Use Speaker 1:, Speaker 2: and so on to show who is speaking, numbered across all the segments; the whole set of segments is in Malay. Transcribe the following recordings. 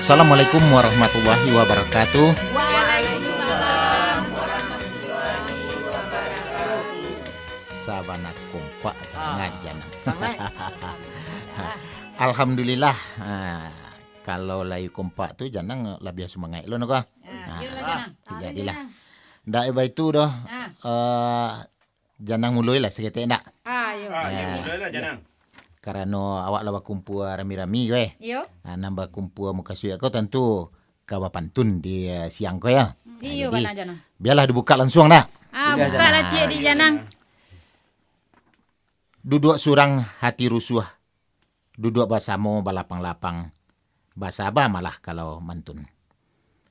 Speaker 1: Assalamualaikum warahmatullahi wabarakatuh.
Speaker 2: Waalaikumsalam warahmatullahi wabarakatuh.
Speaker 1: Sabanat kompak ngajan.
Speaker 3: Sangat.
Speaker 1: Alhamdulillah. Kalau layu kompak tu janang lebih semangat lo nak. Jadilah. Ndak iba itu dah. Janang mulai lah seketik ndak.
Speaker 2: Ayo.
Speaker 4: Mulailah janang.
Speaker 1: Karena awak lawa kumpul rami-rami ke.
Speaker 2: Yo.
Speaker 1: Nambah kumpul muka suya kau tentu kawa pantun di siang kau ya.
Speaker 2: Iyo
Speaker 1: Jadi,
Speaker 2: bana janang.
Speaker 1: biarlah dibuka langsung dah.
Speaker 2: Buka lah cik di janang.
Speaker 1: Duduk surang hati rusuh. Duduk bersama balapang-lapang. Basabah malah kalau mantun.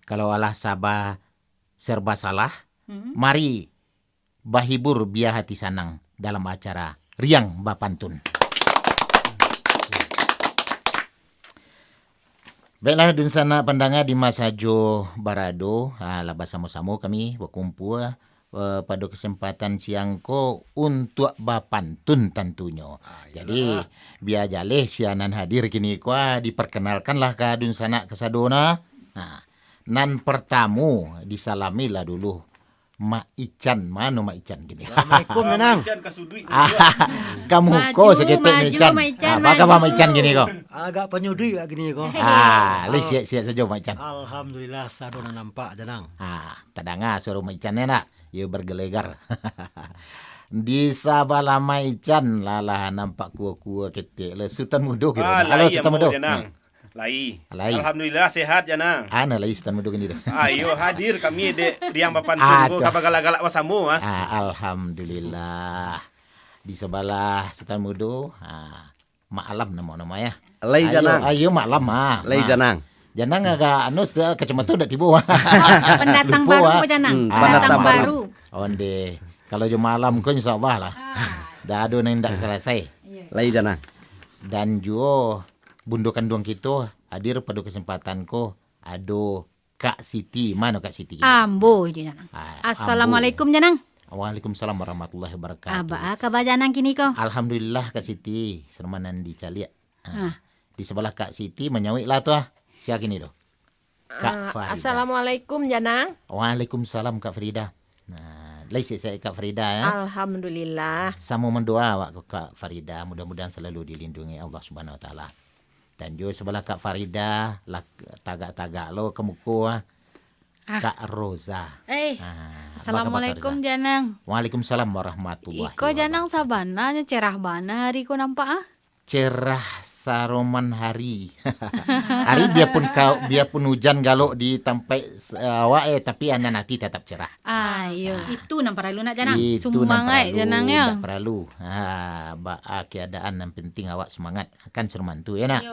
Speaker 1: Kalau alah sabah serba salah, mari bahibur biar hati sanang dalam acara Riang Bapantun. Baiklah dun sana pandangan di masa Jo Barado, labas sama-sama kami berkumpul pada kesempatan siang ko untuk bapantun tentunya. Jadi biar jaleh sianan hadir kini ko diperkenalkanlah ke dun sana kesadona. Nan pertamu disalamilah dulu Mak Ican. Mana Mak Ican gini?
Speaker 3: Assalamualaikum Janang.
Speaker 4: Ican kasudui.
Speaker 1: Kamu ko seketik Mak Ican.
Speaker 2: Mak Ican,
Speaker 1: Apakah
Speaker 2: maju.
Speaker 1: Mak Ican gini ko?
Speaker 3: Agak penyudi agak gini kok.
Speaker 1: Li siap-siap saja Mak Ican.
Speaker 3: Alhamdulillah sadona nampak Janang.
Speaker 1: Tadanga suruh Mak Ican nak. Ia bergelegar. Di sabah lama Ican lala nampak kuah-kuah ketik le Sultan Mudo kira. Halo Sultan Mudo.
Speaker 4: Janang. Lai.
Speaker 1: Lai.
Speaker 4: Alhamdulillah sehat janang.
Speaker 1: Ana lai Sultan Mudo gini dah.
Speaker 4: Ayo hadir kami di Riang Bapantun ko kapag galak-galak wasamu
Speaker 1: Alhamdulillah. Di sebelah Sultan Mudo, Mak Alam nama ya.
Speaker 5: Lai Janang.
Speaker 1: Ayo Mak Alam
Speaker 5: Lai Janang.
Speaker 1: Janang agak kacamata dah tiba.
Speaker 2: Pendatang
Speaker 1: Lupa,
Speaker 2: baru janang.
Speaker 5: pendatang
Speaker 2: baru.
Speaker 1: Onde kalau jom malam ko insyaallah lah. Dah ada nang dak selesai.
Speaker 5: Lai Janang.
Speaker 1: Dan juga bundo kandung kita hadir pada kesempatan ko ado Kak Siti. Mana Kak Siti?
Speaker 2: Ambo janang. Assalamualaikum janang.
Speaker 1: Waalaikumsalam warahmatullahi wabarakatuh.
Speaker 2: Aba kabar janang kini ko?
Speaker 1: Alhamdulillah Kak Siti, sermanan di Caliak. Di sebelah Kak Siti menyawik lah tu Siapa gini doh? Kak Farida.
Speaker 6: Assalamualaikum Janang.
Speaker 1: Waalaikumsalam Kak Farida. Lai saya Kak Farida ya.
Speaker 6: Alhamdulillah.
Speaker 1: Sama mendoa awak Kak Farida, mudah-mudahan selalu dilindungi Allah Subhanahu wa taala. Dan juga sebelah Kak Farida, tagak-tagak lo ke muka Kak Roza.
Speaker 7: Assalamualaikum Janang.
Speaker 1: Waalaikumsalam warahmatullahi
Speaker 7: Iko Janang sabananya cerah bana hari ko nampak
Speaker 1: cerah saroman hari. Hari biarpun hujan galok di tempat awak tapi anak nanti tetap cerah.
Speaker 7: Ayo.
Speaker 2: Itu nang paralu nak janang.
Speaker 1: Itu
Speaker 7: Semangat janangnya.
Speaker 1: Tak perlu. Keadaan yang penting awak semangat akan sermantu ya nak.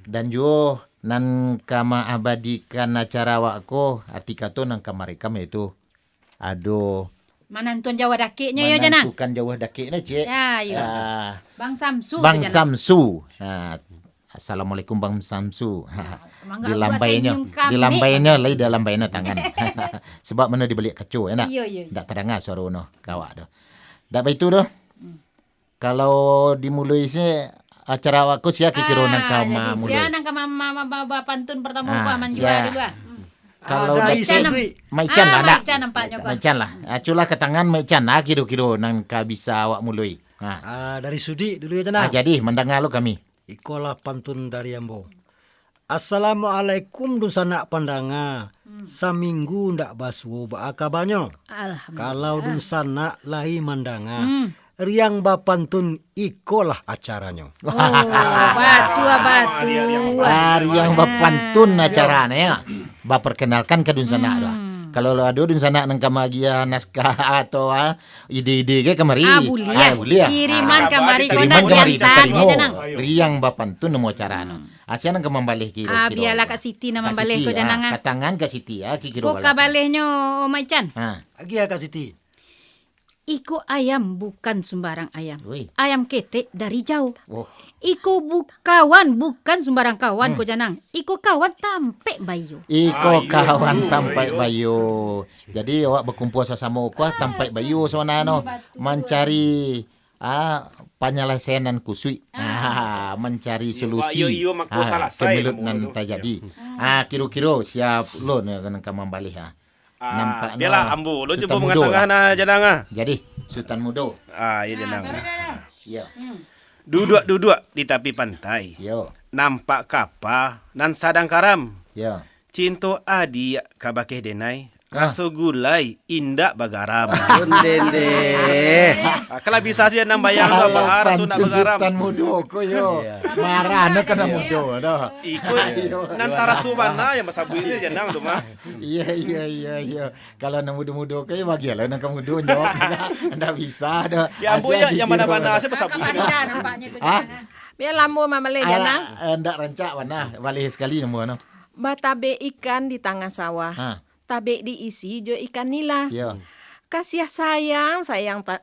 Speaker 1: Dan juga nan kama abadikan acara awak ko artika tu nang kamarekam itu. Aduh.
Speaker 2: Manantun Jawa dakiknya yo janang.
Speaker 1: Bukan Jawa dakiknya cik.
Speaker 2: Ya, yo. Bang Samsu.
Speaker 1: Bang
Speaker 2: janang.
Speaker 1: Samsu. Assalamualaikum Bang Samsu. Dilambainya lai dalam lambainya tangan. Sebab mana dibalik kacau ya nak.
Speaker 2: Iya.
Speaker 1: Tak terdengar suara no kawak dah. Tak baik tu dah. Kalau dimulai sih acara awak ko sia kikiro nang kama mulai.
Speaker 2: Sia nang kama bapantun pertama ko manjua
Speaker 1: sia.
Speaker 2: dulu.
Speaker 1: Kalau
Speaker 3: dari
Speaker 1: Maican
Speaker 3: Sudui.
Speaker 1: Maican lah nak.
Speaker 2: Maican nampaknya ko.
Speaker 1: Maican lah. Cula ke tangan Maican kiro-kiro nang ka bisa awak mulai.
Speaker 3: Dari Sudi dulu ya Janang.
Speaker 1: Jadi mendengar lo kami.
Speaker 3: Ikolah pantun dari Ambo. Assalamualaikum dusana pandanga. Saminggu ndak basuh baaka banyo.
Speaker 2: Alhamdulillah.
Speaker 3: Kalau dusana lahi mandanga. Riang Bapantun ikolah acaranya.
Speaker 2: Oh, batu.
Speaker 1: Yang bapantun acaranya ya. Baperkenalkan ke dun sana dah. Kalau lo ada dun sana nang kamagia naskah atau ide-ide ke kemari. Boleh.
Speaker 2: Kiriman kamari ko
Speaker 1: Kiriman
Speaker 2: nang
Speaker 1: kemari
Speaker 2: diantar ya janang.
Speaker 1: Riang bapantun nemu acara no. Asia nang kemambalih kiro.
Speaker 2: Biarlah Kak Siti nama baleh ko janang.
Speaker 1: Katangan Kak Siti kikiro
Speaker 2: Ko kabalehnya Maican.
Speaker 3: Lagi ya Kak Siti.
Speaker 2: Iko ayam bukan sembarang ayam.
Speaker 1: Woi.
Speaker 2: Ayam ketek dari jauh.
Speaker 1: Oh.
Speaker 2: Iko kawan bukan sembarang kawan ko janang. Iko kawan tampe bayu.
Speaker 1: Iko kawan sampai bayu. Jadi awak berkumpul sama kuah sampai bayu sana no. Mencari penyelesaian kusui. Mencari solusi.
Speaker 4: Iyo makko selesai
Speaker 1: kemelut
Speaker 4: nemu
Speaker 1: nan
Speaker 4: tu.
Speaker 1: terjadi. Kira-kira siap lo nan kamambali Nampak
Speaker 4: biarlah
Speaker 1: no,
Speaker 4: ambo lo
Speaker 1: Sultan
Speaker 4: cuba
Speaker 1: Mudo
Speaker 4: mengatakan
Speaker 1: lah.
Speaker 4: janang ah.
Speaker 1: Jadi Sultan Mudo.
Speaker 4: Ya janang.
Speaker 1: Ya.
Speaker 4: Duduk di tepi pantai.
Speaker 1: Yo.
Speaker 4: Nampak kapal nan sadang karam.
Speaker 1: Yo.
Speaker 4: Cinto adi kabakeh denai. Raso gulai indak bagaram.
Speaker 5: Dende.
Speaker 4: Kalau bisa sih nang bayang tu bahar raso nak bagaram.
Speaker 1: Sultan Mudo ko yo. Marana kana Mudo dah.
Speaker 4: Ikut nan tarasu bana yang masabu ini janang tu mah.
Speaker 1: Iya. Kalau nang mudo-mudo kayak bagialah nang kamu mudo nyok. Anda bisa dah.
Speaker 4: Ya ambo ya yang mana-mana saya masabu ini.
Speaker 2: Kapan nampaknya ko
Speaker 1: Ah?
Speaker 2: janang.
Speaker 6: Biar lambu mamale janang.
Speaker 1: Ndak rancak mana. Balik sekali nama no.
Speaker 6: Batabe ikan di tengah sawah. Tabe diisi jo ikan nila.
Speaker 1: Yo.
Speaker 6: Kasih sayang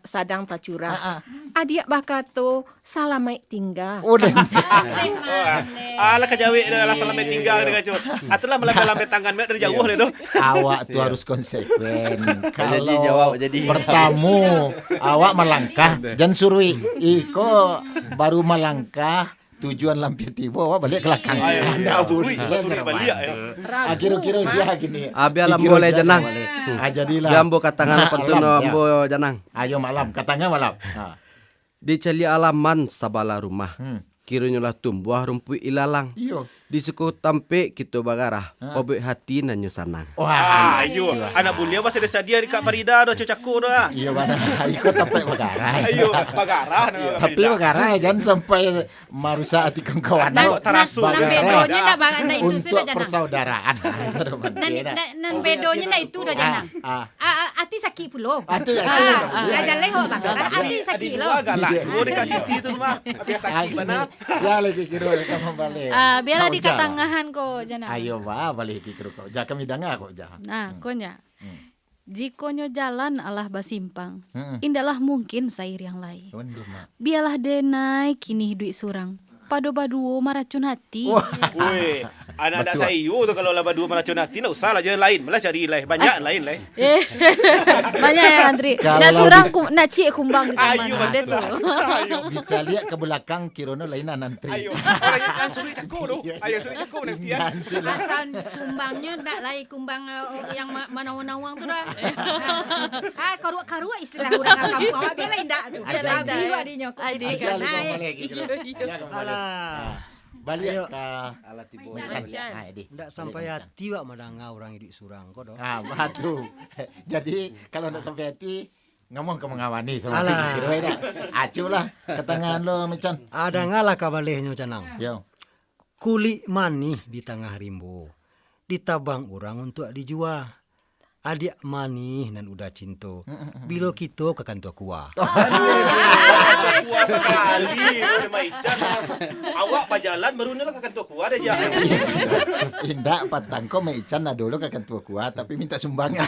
Speaker 6: sadang tacura. Adik bakato salamai tinggal.
Speaker 1: Udah.
Speaker 4: Ala kajawi ala salamai tinggal dengan cut. Atulah melangkah lambe tangan mek dari jauh le tu.
Speaker 1: Awak tu harus konsekuen. Kalau
Speaker 5: Jadi jawab jadi.
Speaker 1: bertamu awak melangkah jangan surui. Iko baru melangkah tujuan lampir tiba awak balik ke belakang. Anda
Speaker 4: Suri
Speaker 1: serba
Speaker 4: balik ya.
Speaker 1: Kira-kira sia gini.
Speaker 5: Biar
Speaker 1: Kira-kira
Speaker 5: boleh
Speaker 1: sia
Speaker 5: janang.
Speaker 1: balik. Jadilah.
Speaker 5: Biar ambo katangan pentuno
Speaker 1: Alam,
Speaker 5: ambo janang.
Speaker 1: Ayo malam, katanya malam.
Speaker 5: Di cali alaman sabala rumah.
Speaker 1: Hmm.
Speaker 5: Kiranya lah tumbuh rumput ilalang.
Speaker 1: Iyo.
Speaker 5: Di suku tampe kita bagarah. Obek hati nanyo sanang.
Speaker 1: Wah,
Speaker 4: Ayo, anak bulia masih ada sadia di Kak Parida dah cucaku dah.
Speaker 1: iya mana? Ikut sampai bagarai.
Speaker 4: Ayo, bagarah.
Speaker 1: Tapi bagarai jangan sampai merusak hati kawan.
Speaker 4: Tarasu.
Speaker 2: Nan bedonya ndak bang itu
Speaker 1: Untuk
Speaker 2: sudah janang.
Speaker 1: persaudaraan.
Speaker 2: Nan bedonya ndak itu dah janang. Ati sakit pulo.
Speaker 1: Ati
Speaker 2: Jangan leho bang. Ati sakit lo.
Speaker 4: Galak. Oh dekat Siti tu mah. Biasa sakit mana?
Speaker 1: Siapa lagi kira kamu balik?
Speaker 7: Biarlah di
Speaker 1: Kau jalan.
Speaker 7: katangahan ko janang.
Speaker 1: Ayo balik kira kau. Jangan kami dengar kau jangan.
Speaker 7: Nah, konya. Jikonyo jalan alah basimpang.
Speaker 1: Hmm.
Speaker 7: Indalah mungkin sair yang lain.
Speaker 1: Unduh mak.
Speaker 7: Biarlah denai kini duit surang. Pado-baduo maracun hati.
Speaker 4: Woi, anak-anak
Speaker 1: Betul.
Speaker 4: saya tu kalau laba dua meracun hati nak usah lah je lain. Malah cari lain. Banyak lain lain.
Speaker 7: Banyak ya antri.
Speaker 1: Kalau
Speaker 7: Nak surang nak cik kumbang di
Speaker 4: Ayo,
Speaker 7: taman. Dia tu.
Speaker 1: Bisa lihat ke belakang kirono lainan nanti.
Speaker 4: Ayo, orang yang suri cakuk tu. Ayo suri cakuk nanti ya.
Speaker 2: Asal kumbangnya ndak lain kumbang yang manawang-nawang tu dah. Karua istilah orang kampung awak bela indak tu. Abi wadinya.
Speaker 7: Adik.
Speaker 1: Balik
Speaker 3: Ayo.
Speaker 1: ke
Speaker 5: Alat tibo.
Speaker 1: Macan.
Speaker 3: Ndak sampai hati wak madanga orang hidup surang kau doh.
Speaker 1: Batu. Jadi kalau nak sampai hati ngomong ke mengawani sama
Speaker 3: Alah.
Speaker 1: kira dah. Aculah ke tangan lo Macan.
Speaker 3: Ada ngalah kabalehnya canang.
Speaker 1: Yo.
Speaker 3: Kulit manih di tengah rimbo. Ditabang orang untuk dijual. Adik manih dan udah cinta. Bila kita ke kantor kuah.
Speaker 4: Puas sekali. Maican. Awak pajalan baru ni lah ke kantor kuah dah je.
Speaker 1: Indak patang ko Macan nak dulu ke kantor kuah tapi minta sumbangan.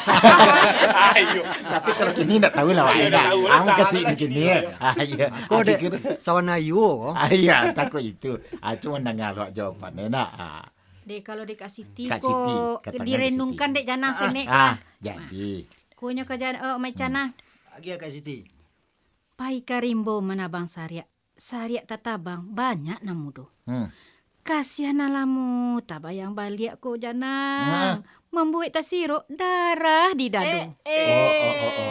Speaker 4: Ayo.
Speaker 1: Tapi kalau kini tak tahu lah
Speaker 4: Iya,
Speaker 1: wak.
Speaker 4: tak tahu lah,
Speaker 1: Ang
Speaker 4: tak.
Speaker 1: kasih ni kini. Iya.
Speaker 3: Kau
Speaker 1: Aku
Speaker 3: dek
Speaker 1: kira-
Speaker 3: sawanayu.
Speaker 1: Iya, takut itu. Cuma dengar lo jawapan enak.
Speaker 2: Dek kalau dek Siti
Speaker 1: Kak Siti,
Speaker 2: ko
Speaker 1: katanya
Speaker 2: direnungkan
Speaker 1: Siti.
Speaker 2: dek janang senek kan.
Speaker 1: Jadi.
Speaker 2: Kunya kerjaan macana.
Speaker 3: Lagi Kak Siti.
Speaker 2: Pai karimbo manabang sariak. Sariak tatabang banyak namudo. Kasihan alamu tabayang balik ko janang. Membuat tasiro darah di dadu.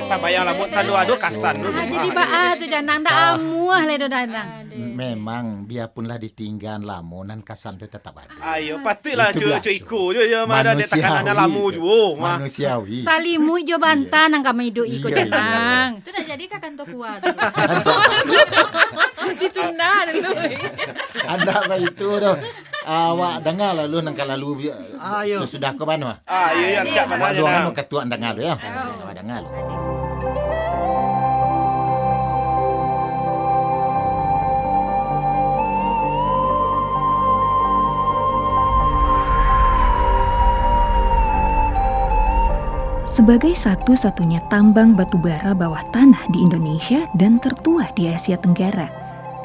Speaker 4: Tak payah lah buat tadu-adu kasan dulu.
Speaker 2: Jadi baa tu janang dah amuah le do janang.
Speaker 1: Memang biarpunlah ditinggal lamunan kasan tu tetap ada.
Speaker 4: Ayo, patutlah
Speaker 1: Itu biasa.
Speaker 4: cuy-cuy je mana dia tekanan dalam lamu juga.
Speaker 1: Manusiawi.
Speaker 2: Salimu jo bantan nang kami hidup iko
Speaker 1: Iya,
Speaker 2: janang.
Speaker 7: Itu nak jadi kakak tua kuat. tu.
Speaker 6: Ditunda dulu.
Speaker 1: Anda apa itu tu? Awak dengar lalu nang lalu
Speaker 3: Ayo.
Speaker 1: sesudah ke mana?
Speaker 4: Ayo yang cak mana
Speaker 1: Awak
Speaker 4: je
Speaker 1: doang
Speaker 4: nak.
Speaker 1: anu ketua dengar ya. Awak dengar.
Speaker 8: Sebagai satu-satunya tambang batu bara bawah tanah di Indonesia dan tertua di Asia Tenggara,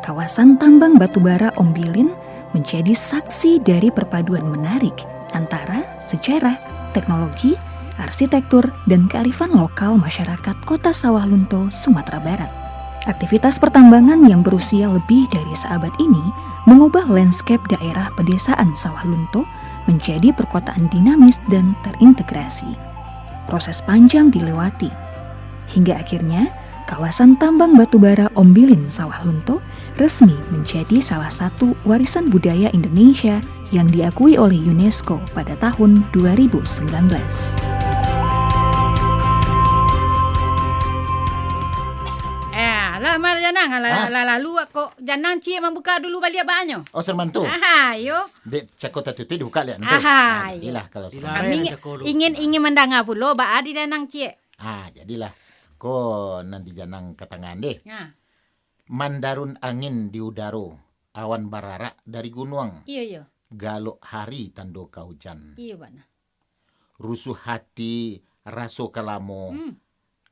Speaker 8: kawasan tambang batu bara Ombilin menjadi saksi dari perpaduan menarik antara sejarah, teknologi, arsitektur, dan kearifan lokal masyarakat Kota Sawah Lunto, Sumatera Barat. Aktivitas pertambangan yang berusia lebih dari seabad ini mengubah landscape daerah pedesaan Sawah Lunto menjadi perkotaan dinamis dan terintegrasi. Proses panjang dilewati, hingga akhirnya kawasan tambang batubara Ombilin Sawah Lunto resmi menjadi salah satu warisan budaya Indonesia yang diakui oleh UNESCO pada tahun 2019.
Speaker 2: Lamar janang, lalu aku janang cie membuka dulu balik banyo.
Speaker 1: Oh, sermantu.
Speaker 2: Yo.
Speaker 1: Dek cakot tu buka lihat nanti. Jadilah kalau
Speaker 2: Kami ingin mendengar pula ba di danang cie.
Speaker 1: Jadilah. Ko nanti janang ketangan deh. Mandarun angin di udara, awan barara dari gunung.
Speaker 2: Iya.
Speaker 1: Galok hari tando hujan.
Speaker 2: Iya bana.
Speaker 1: Rusuh hati raso kalamo.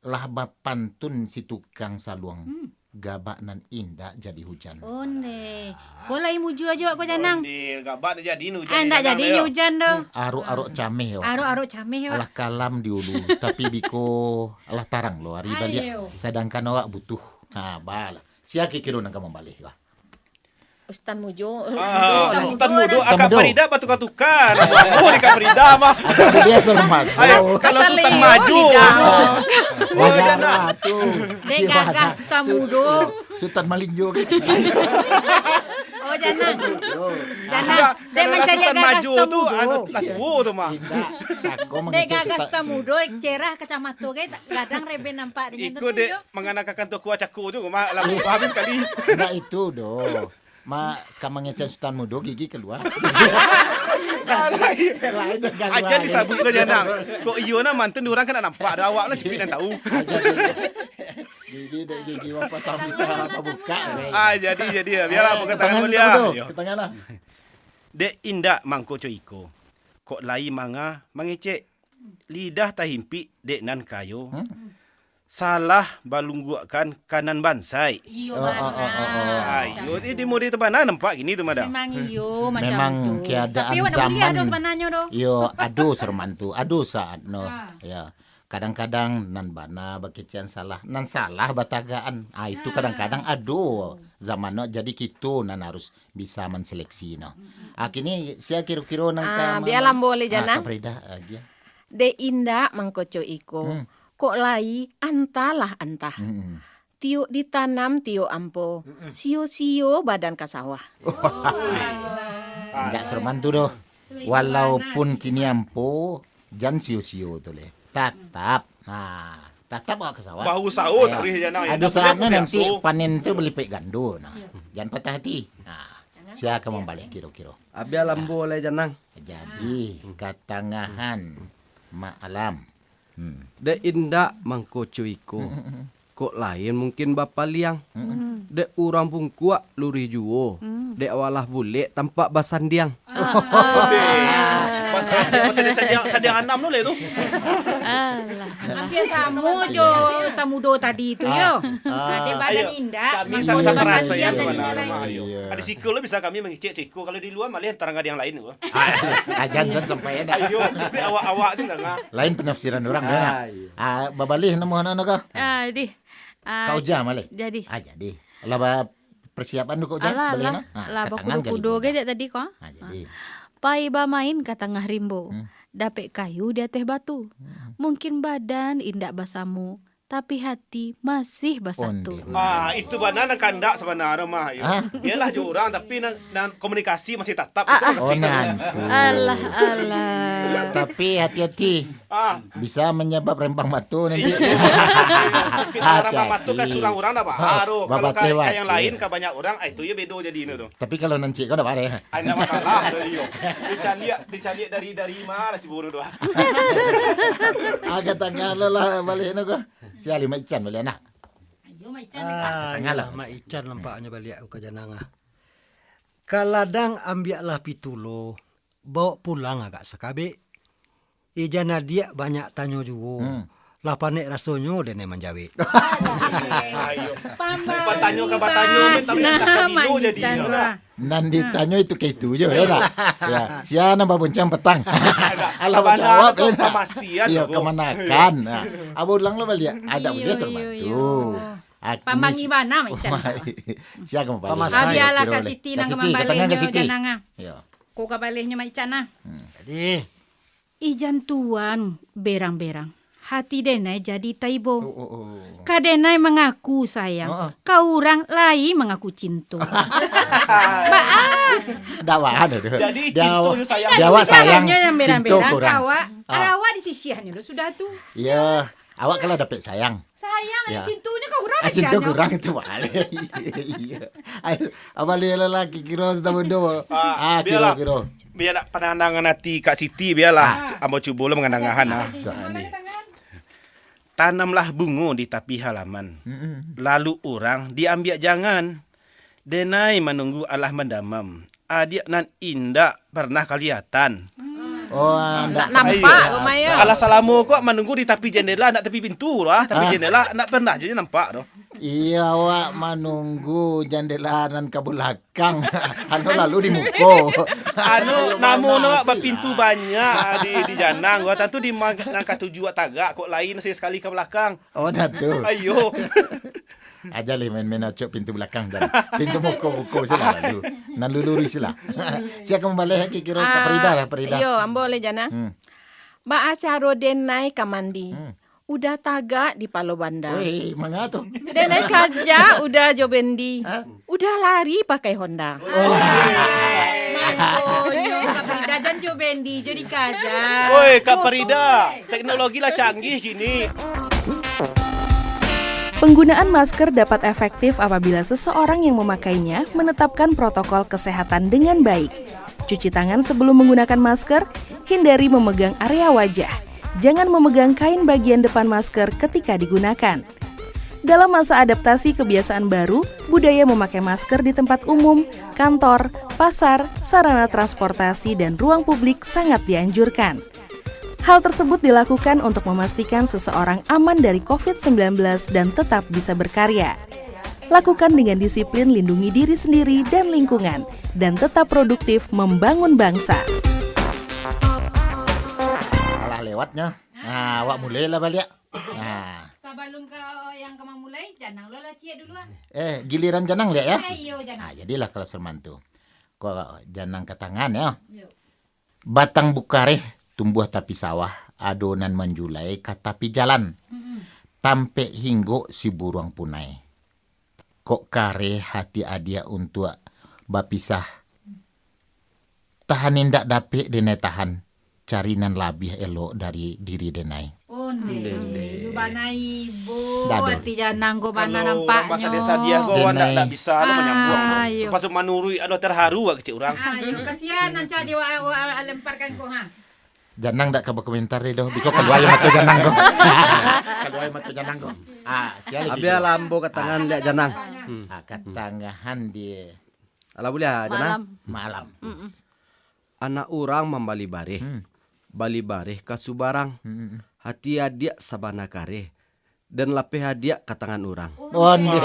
Speaker 1: Lah pantun si tukang saluang. Gabak nan indah jadi hujan.
Speaker 2: Onde. Ko lai muju aja aku janang.
Speaker 4: Onde, gabak jadi hujan.
Speaker 2: Anda jadi hujan dong.
Speaker 1: Aro-aro cameh yo.
Speaker 2: Aro cameh yo.
Speaker 1: Alah kalam di ulu, tapi biko alah tarang lo hari balik. Sedangkan awak butuh. Bala. Siaki kiro nang kamu balik lah.
Speaker 6: Ustaz Mujo.
Speaker 4: Ustaz Mudo akak Farida batu-katukan. Oh, di Kak Farida mah.
Speaker 1: Dia sermat.
Speaker 4: Ayo, kalau Sultan maju.
Speaker 1: Oh, jangan tuh.
Speaker 2: Dek gagah Sultan Mudo.
Speaker 1: Sultan Malinjo.
Speaker 2: Oh, jangan. Dia mencari gagah Sultan Mudo.
Speaker 4: Lah tuo tuh mah.
Speaker 2: Dek gagah Sultan Mudo cerah kacamata ge gadang rebe nampak dengan
Speaker 4: Iko dek menganakan tu kuah caku tu mah lalu habis kali.
Speaker 1: Enggak itu doh. Kamang ngecan Sultan Mudo gigi keluar.
Speaker 4: Aja disabut lo janang. Kok iyo na mantun orang kan nampak ada awak lah cepit dan tahu.
Speaker 1: Gigi apa sampai apa buka.
Speaker 4: Jadi biarlah perkataan mulia.
Speaker 1: Ketanganlah.
Speaker 4: Dek indak mangko coiko. Kok lai manga mangecek. Lidah tahimpi dek nan kayo. Salah balungguakan kanan bansai.
Speaker 2: Iyo
Speaker 4: Ayo, di mode tebana nampak gini tu madam.
Speaker 2: Memang iyo macam
Speaker 1: memang
Speaker 2: tu.
Speaker 1: keadaan
Speaker 2: Tapi
Speaker 1: zaman.
Speaker 2: sebenarnya doh.
Speaker 1: Yo, aduh sermantu, aduh saat no. Ya. Kadang-kadang nan bana bakician salah, nan salah batagaan. Itu kadang-kadang aduh zaman no jadi gitu nan harus bisa menseleksi no. Kini sia kira-kira nang
Speaker 6: biar boleh janang.
Speaker 1: Kaprida aja.
Speaker 6: De indak mangkoco iko. Kok lai antalah antah. Tio ditanam tio ampo. Sio-sio badan kasawah.
Speaker 1: Enggak sermantu doh. Walaupun kini ampo jan sio-sio tu le. Tetap. Tetap ke sawah.
Speaker 4: Bau sao tak boleh janang.
Speaker 1: Ada saatnya nanti panen tu belipik gandu. Jangan patah hati. Siapa membalik kira-kira.
Speaker 5: Abi alam boleh janang.
Speaker 1: Jadi katangahan maalam.
Speaker 5: De indak mangko cuiko. Kok lain mungkin bapa liang. De urang pun kuat luri juo. De walah bule tampak basandiang.
Speaker 4: Basandiang sandiang anam tu le tu.
Speaker 2: Hampir sama jo tamudo tadi itu yo. Ada badan indah.
Speaker 4: Kami sama-sama rasa ya. Ada sikul bisa kami mengicik ciko. Kalau di luar malah terang ada yang lain.
Speaker 1: Jangan sampai ada.
Speaker 4: Ayo, awak-awak sih enggak.
Speaker 1: Lain penafsiran orang ya. Babalih nemu anak ka? Kau jam malih.
Speaker 7: Jadi.
Speaker 1: Jadi. Lah persiapan kau jam beli na?
Speaker 7: Lah baku kudo ge tadi kok.
Speaker 1: Jadi.
Speaker 7: Pai ba main ka tengah rimbo. Dapet kayu di atas batu. Mungkin badan indak basamu, tapi hati masih basatu.
Speaker 4: Itu benar nak kandak sebenarnya mah. Biarlah jurang tapi nan komunikasi masih tetap.
Speaker 1: Nanti.
Speaker 7: Alah.
Speaker 1: Tapi hati-hati. Bisa menyebab rempang batu nanti.
Speaker 4: Rempang batu kan surang orang dah baru. Kalau kayak yang lain ke banyak orang, itu ya bedo jadi ini tu.
Speaker 1: Tapi kalau nanti kau dah ada.
Speaker 4: Ada masalah dari yo. Dicari dari mana ciburu tu.
Speaker 1: Agak tanya lah balik nak. Si Ali Maican balik anak.
Speaker 2: Ayo Maican.
Speaker 3: Mak Ican nampaknya balik ke jananga. Kaladang ambiaklah pitulo. Bawa pulang agak sekabe. Ijana dia banyak tanya juga. Lah panek rasonyo dan menjawab.
Speaker 4: Ayo. Patanyo ke patanyo tapi tak dulu jadi.
Speaker 1: Nan ditanya itu kayak itu je ya. Ya, siana babuncang petang. Alah jawab
Speaker 4: pemastian.
Speaker 1: Iya, kemanakan. Abu ulang lo balik. Ada dia sama tu.
Speaker 2: Pambang ibana Maican.
Speaker 1: Siapa mau balik?
Speaker 3: Pamasai.
Speaker 2: Abiala
Speaker 1: Kira
Speaker 2: Kak
Speaker 1: boleh.
Speaker 2: Siti
Speaker 1: Kak
Speaker 2: nang
Speaker 1: Siti,
Speaker 2: kemambalenya
Speaker 1: katanya Kak Siti.
Speaker 2: jananga.
Speaker 1: Ya.
Speaker 2: Ko kabalehnya Maican nah.
Speaker 3: Jadi,
Speaker 2: Ijan tuan berang-berang. Hati denai jadi taibo.
Speaker 1: Oh.
Speaker 2: Kadenai mengaku sayang.
Speaker 1: Oh.
Speaker 2: Kau orang lain mengaku cinta.
Speaker 1: Dakwaan itu.
Speaker 4: Jadi cinta yo sayang.
Speaker 1: Jawa sayang.
Speaker 2: Yang
Speaker 1: Cinta
Speaker 2: berang-berang
Speaker 1: kurang.
Speaker 2: kawa.
Speaker 1: Ah.
Speaker 2: Awak disisihannya lo sudah tuh.
Speaker 1: Iya. Awak kalau dapet sayang.
Speaker 2: Sayang
Speaker 1: Ya.
Speaker 2: cintunya kau orang
Speaker 1: Cinta
Speaker 2: aja,
Speaker 1: kurang itu balik. Iya. Abali lelaki kira sudah bodoh.
Speaker 4: biarlah.
Speaker 1: Kira.
Speaker 4: Biar nak pandangan hati Kak Siti biarlah. Ambo cuba lo mengandangahan ah. Ni. Tanamlah bunga di tepi halaman. Lalu orang diambil jangan. Denai menunggu Allah mendamam. Adik nan indah pernah kelihatan.
Speaker 1: Oh,
Speaker 6: Tak nampak rumahnya.
Speaker 4: Alah salamu kok menunggu di tepi jendela, nak tepi pintu lah. Tepi jendela nak pernah je nampak tu.
Speaker 1: Iya, awak menunggu jendela nan ke belakang. Anu lalu di muko.
Speaker 4: Namun berpintu banyak di janang. Gua tentu di nangka tujuh tagak kok lain sekali ke belakang.
Speaker 1: Oh, dah tu.
Speaker 4: Ayo.
Speaker 1: Aja le main-main acok pintu belakang dan pintu muko sila lalu. Nan luluri sila. Siapa kembali kira ke Perida lah, Perida.
Speaker 6: Yo, ambo le jana. Ba acara denai kamandi. Udah tagak di Palo Banda.
Speaker 1: Woi, mangga tu.
Speaker 6: Denai kerja udah jobendi. Udah lari pakai Honda.
Speaker 2: Mantonyo Kak Frida dan Jo Bendi jadi kaja.
Speaker 4: Woi, Kak Perida, teknologi lah canggih kini.
Speaker 9: Penggunaan masker dapat efektif apabila seseorang yang memakainya menetapkan protokol kesehatan dengan baik. Cuci tangan sebelum menggunakan masker, hindari memegang area wajah. Jangan memegang kain bagian depan masker ketika digunakan. Dalam masa adaptasi kebiasaan baru, budaya memakai masker di tempat umum, kantor, pasar, sarana transportasi, dan ruang publik sangat dianjurkan. Hal tersebut dilakukan untuk memastikan seseorang aman dari COVID-19 dan tetap bisa berkarya. Lakukan dengan disiplin lindungi diri sendiri dan lingkungan, dan tetap produktif membangun bangsa.
Speaker 1: Alah lewatnya. Awak mulailah balik.
Speaker 2: Sebelum kau yang kamu mulai, janang lo lah cia dulu ah.
Speaker 1: Giliran janang lihat ya.
Speaker 2: Ayo janang.
Speaker 1: Jadilah kalau Serman tu. Kau janang ke tangan ya. Batang bukareh tumbuh tapi sawah, adonan menjulai ke tapi jalan. Tampe hinggo si buruang punai. Kok kare hati adia untuk bapisah. Tahan indak dapet denai tahan. Carinan labih elok dari diri denai.
Speaker 2: Oh nene, lu bana ibu,
Speaker 1: Dado.
Speaker 2: hati janang go bana
Speaker 4: Kalau
Speaker 2: nampaknya.
Speaker 4: masa desa dia kau
Speaker 1: Denai.
Speaker 4: ndak bisa lo menyambung.
Speaker 2: Ayo.
Speaker 4: Pas manurui ada terharu kecil orang.
Speaker 2: Ayo kasihan nanti dia lemparkan kau ha.
Speaker 1: Janang dak kabar komentar deh doh. Biko keluar yang mata janang go. Keluar yang mata janang go. Sial lagi.
Speaker 5: Abia lambo ke tangan lihat janang.
Speaker 1: Ketangahan dia
Speaker 5: Alah boleh janang.
Speaker 1: malam.
Speaker 5: Anak orang membali bareh. Bali bareh ka subarang. Hati adia sabana kareh. Dan lapeh hadiah ke tangan orang.
Speaker 1: Onde.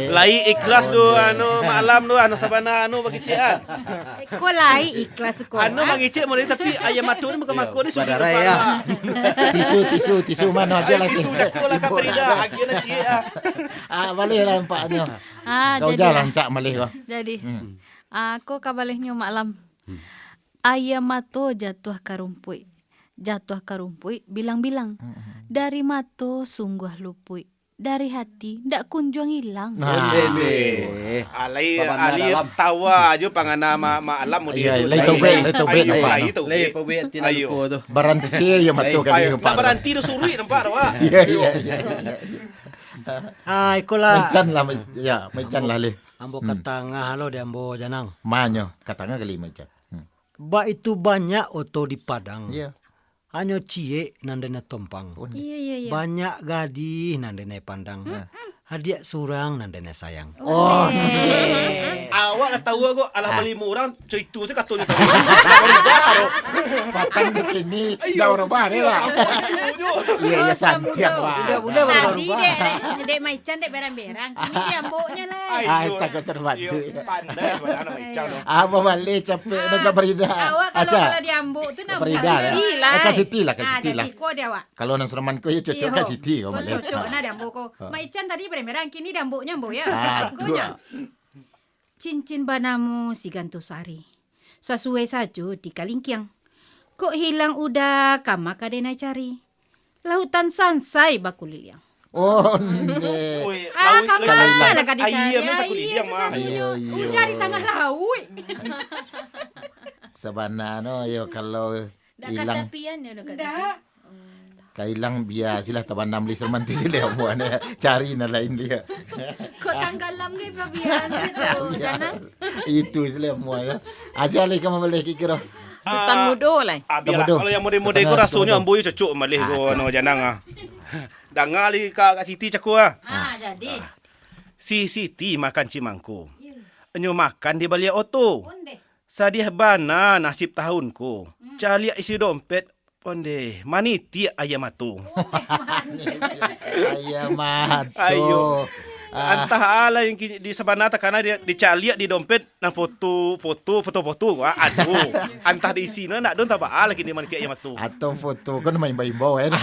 Speaker 4: Lai ikhlas do malam do sabana bagi cian.
Speaker 2: Kau lai ikhlas kau.
Speaker 4: Mangicik mulai tapi ayam matu ni bukan mako ni sudah
Speaker 5: Badara ya.
Speaker 1: Tisu mana aja lah sih.
Speaker 4: Tisu cakul lah Kaprida. Agi na cia.
Speaker 1: Malih lah empaknya. Kau
Speaker 7: Jadi
Speaker 1: jalan cak malih kau.
Speaker 7: Jadi, aku kabalehnya malam. Ayam mato jatuh ke rumpui. Jatuh ke rumpui, bilang-bilang. Dari mato sungguh lupui. Dari hati, ndak kunjung hilang.
Speaker 4: Alai tawa aja pangana malam mu dia.
Speaker 1: Lai tobe.
Speaker 4: Lai tobe.
Speaker 5: Lei pobe tina lupo tu.
Speaker 1: Baranti ya matu kan
Speaker 4: Ayo, nak berhenti tu suri nampak dah.
Speaker 1: Iya.
Speaker 3: Ikolah.
Speaker 1: Macan lah leh.
Speaker 3: Ambo katanga halo di ambo janang.
Speaker 1: Manyo, katanya kali macan.
Speaker 3: Ba itu banyak oto di Padang.
Speaker 1: Iya.
Speaker 3: Hanya cie nandene tompang.
Speaker 2: Iya.
Speaker 3: Banyak gadih nandene pandang. Hadiah surang nandene sayang.
Speaker 1: Oh.
Speaker 4: Awak dah tahu aku alah beli orang cerita tu katanya.
Speaker 1: Patang begini, dah orang baru lah. Iya, santiang lah.
Speaker 3: Udah
Speaker 2: Tadi dek Maichan dek berang-berang. Ini dia amboknya lah.
Speaker 1: Takut serbantu.
Speaker 4: Pandai pada anak macam tu.
Speaker 1: Apa balik capek nak Perida.
Speaker 2: Awak kalau dia ambok tu nak
Speaker 1: Perida. Kasih lah.
Speaker 2: Tapi kau dia awak.
Speaker 1: Kalau nang Serman kau ya cocok kasih kau balik.
Speaker 2: Cocok nak dia ambok kau. Maichan tadi merang kini dambuknya ya.
Speaker 1: Aduh.
Speaker 2: Cincin banamu si gantu sari. Sesuai saja di kalingkiang. Kok hilang udah kama kadena cari. Lautan sansai bakuliliang.
Speaker 1: Oh, ne.
Speaker 4: Oi,
Speaker 2: Kama lah kadena cari.
Speaker 4: Iya, masa kuliah mah.
Speaker 1: Ayo.
Speaker 2: Udah di tengah laut.
Speaker 1: Sabana no yo kalau
Speaker 7: Dak
Speaker 1: hilang
Speaker 7: katapian ya dak.
Speaker 1: kailang biar sila tabanam li sermanti sila muan cari na lain dia.
Speaker 7: Kok tanggalam kay pabian itu janang.
Speaker 1: Itu sila muan. Aja lagi kamu balik kira.
Speaker 6: Sultan mudo lah.
Speaker 4: Biarlah
Speaker 1: Tunggu.
Speaker 4: kalau yang mode-mode ko rasanya amboy cocok malih ko ano janang ah. Dangali Kak Siti caku ah.
Speaker 2: Jadi.
Speaker 4: Si Siti makan cimangku. Enyo makan di balik oto. Sadiah bana nasib tahunku. Calia isi dompet. Ponde, maniti ayam atu.
Speaker 1: Ayam matu.
Speaker 4: Ayo. Antah ala yang di sabanata karena dia dicalia di dompet nang foto. Aduh. Antah di isi nak don taba ala kini maniti ayam atu.
Speaker 1: Atau foto kan main bayi-bawa ya.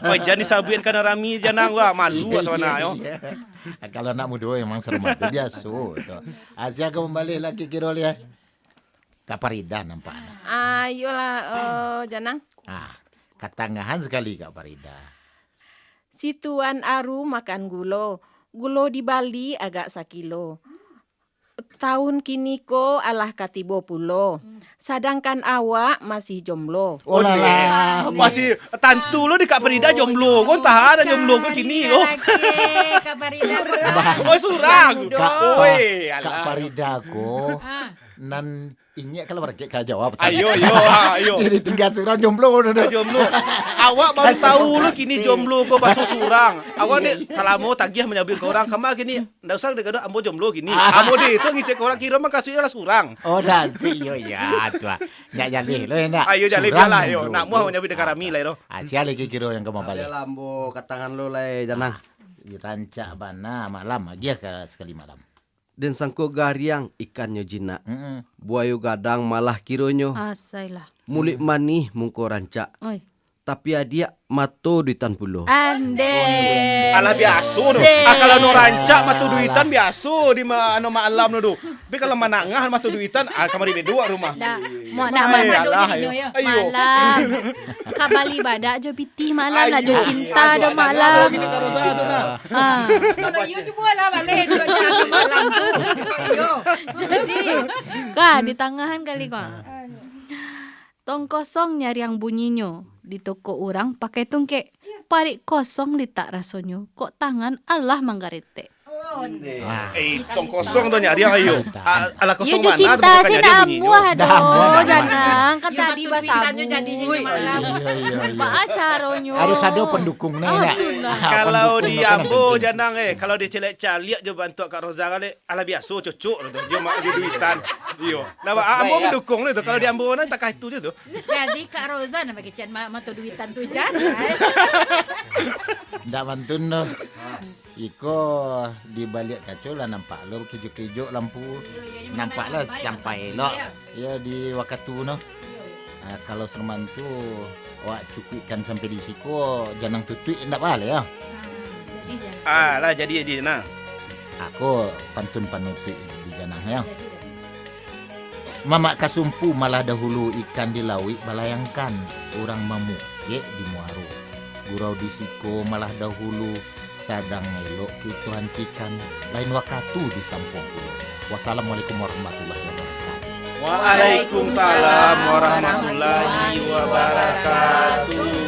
Speaker 4: Wajani sabuin kana rami janang wa malu asana yo.
Speaker 1: Kalau nak muda emang serem tu biasa tu. Asia kembali lagi kira ya. Kak Farida nampaknya.
Speaker 6: Ayolah janang.
Speaker 1: Ketangahan sekali Kak Farida.
Speaker 6: Si Tuan Aru makan gulo. Gulo di Bali agak sakilo. Tahun kini ko alah katibo pulo. Sedangkan awak masih jomblo.
Speaker 1: Oh lah.
Speaker 4: Masih tantu lo di Kak Farida jomblo. Kau entah ada jomblo ko kini oh.
Speaker 2: Kabarida.
Speaker 4: Oh surang. Oi,
Speaker 1: Kak Farida ko nan inya kalau mereka kau jawab.
Speaker 4: Ayo.
Speaker 1: Jadi tinggal surang jomblo.
Speaker 4: Jomblo. Awak baru tahu lo kini jomblo ko basuh surang. Awak ni salamo tagih menyabir ke orang kama kini. Ndak usah dekat ambo jomblo kini. Ambo de itu ngicek orang kira mah kasih lah surang.
Speaker 1: Oh nanti yo ya tua. Nyak jali lo enak.
Speaker 4: Ayo jali biarlah yo. Nak muah menyabir dekat rami lah yo.
Speaker 1: Asia lagi kira yang kamu balik.
Speaker 5: Ada lambo katangan lo lai janang.
Speaker 1: Rancak bana malam aja ke sekali malam.
Speaker 5: Dan sangko gariang ikannya jina. Buayo gadang malah kironyo.
Speaker 7: Asailah.
Speaker 5: Mulik manih mungko rancak.
Speaker 7: Oi.
Speaker 5: Tapi adia mato duitan pulo.
Speaker 7: Ande.
Speaker 4: Ala biasa no. Kalau no rancak matu duitan biasa di ano malam no do. Tapi kalau manangah matu duitan kamari bedua rumah.
Speaker 7: Dah, mau nak masak malam. Kabali badak jo piti malam lah jo cinta do malam.
Speaker 4: Kita karo satu nah.
Speaker 2: Kalau you cuba lah balik tu malam tu.
Speaker 7: Jadi, kah di tangahan kali kau. Tong kosong nyari yang bunyinya. Di toko orang pakai tungke. Parik kosong litak rasonyo. Kok tangan Allah manggarete.
Speaker 4: Tong kosong tu nyari ayo. Ala kosong
Speaker 7: Ya jo
Speaker 4: mana?
Speaker 7: cinta saya nak amuah do. Jangan kan tadi basabu. Ba caronyo.
Speaker 1: Harus ada pendukungnya ya.
Speaker 4: Kalau di Ambo janang kalau dia celek caliak je bantu Kak Roza kali ala biasa cocok tu. Dia mak dia duitan. Iyo. Nah Ambo mendukung tu. Kalau di Ambo nak tak itu je tu.
Speaker 2: Jadi Kak Roza nak pakai cian matu duitan tu jan.
Speaker 1: Ndak bantun no. Iko di balik kaco lah nampak lo kijo-kijo lampu. Nampak lah sampai lo. Ya di wakatu no. Kalau serman tu awak cukupkan sampai di siku janang tutui ndak balik ya.
Speaker 4: Lah jadi nah.
Speaker 1: Aku pantun panuti di janang ya. Mamak kasumpu malah dahulu ikan di lawi balayangkan orang mamuke di muaru. Gurau di siko malah dahulu sadang elok kita hentikan lain wakatu di sampung pulau. Wassalamualaikum warahmatullahi wabarakatuh.
Speaker 4: Waalaikumsalam warahmatullahi wabarakatuh.